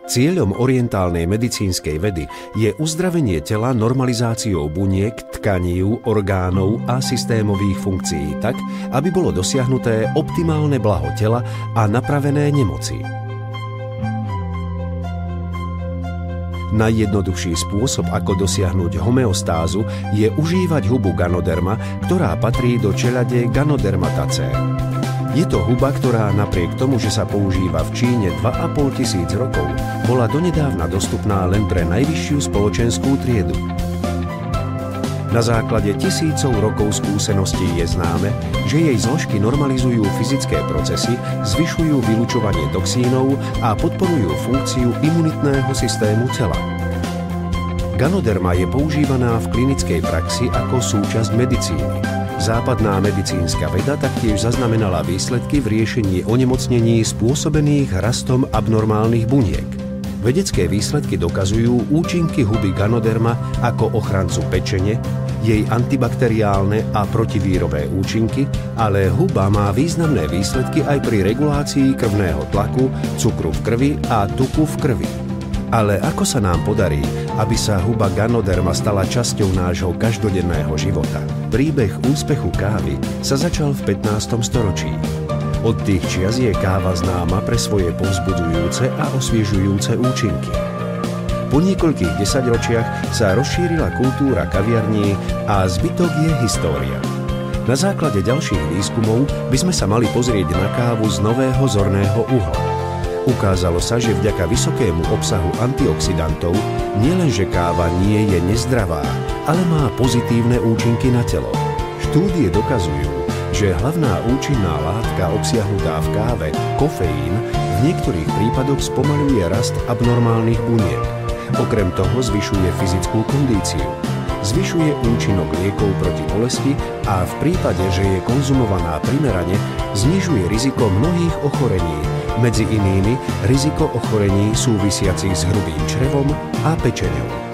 Cieľom orientálnej medicínskej vedy je uzdravenie tela normalizáciou buniek, tkaní, orgánov a systémových funkcií tak, aby bolo dosiahnuté optimálne blaho tela a napravené nemoci. Najjednoduchší spôsob, ako dosiahnuť homeostázu, je užívať hubu Ganoderma, ktorá patrí do čeľade Ganodermataceae. Je to huba, ktorá napriek tomu, že sa používa v Číne 2500 rokov, bola donedávna dostupná len pre najvyššiu spoločenskú triedu. Na základe tisícov rokov skúseností je známe, že jej zložky normalizujú fyzické procesy, zvyšujú vylučovanie toxínov a podporujú funkciu imunitného systému tela. Ganoderma je používaná v klinickej praxi ako súčasť medicíny. Západná medicínska veda taktiež zaznamenala výsledky v riešení onemocnení spôsobených rastom abnormálnych buniek. Vedecké výsledky dokazujú účinky huby Ganoderma ako ochrancu pečene, jej antibakteriálne a protivírové účinky, ale huba má významné výsledky aj pri regulácii krvného tlaku, cukru v krvi a tuku v krvi. Ale ako sa nám podarí, aby sa huba Ganoderma stala časťou nášho každodenného života? Príbeh úspechu kávy sa začal v 15. storočí. Od tých čias je káva známa pre svoje povzbudzujúce a osviežujúce účinky. Po niekoľkých desaťročiach sa rozšírila kultúra kaviarní a zbytok je história. Na základe ďalších výskumov by sme sa mali pozrieť na kávu z nového zorného uhla. Ukázalo sa, že vďaka vysokému obsahu antioxidantov nielenže káva nie je nezdravá, ale má pozitívne účinky na telo. Štúdie dokazujú, že hlavná účinná látka obsiahnutá v káve, kofeín, v niektorých prípadoch spomaľuje rast abnormálnych buniek. Okrem toho zvyšuje fyzickú kondíciu. Zvyšuje účinok liekov proti bolesti a v prípade, že je konzumovaná primerane, znižuje riziko mnohých ochorení, medzi inými riziko ochorení súvisiacich s hrubým črevom a pečeňou.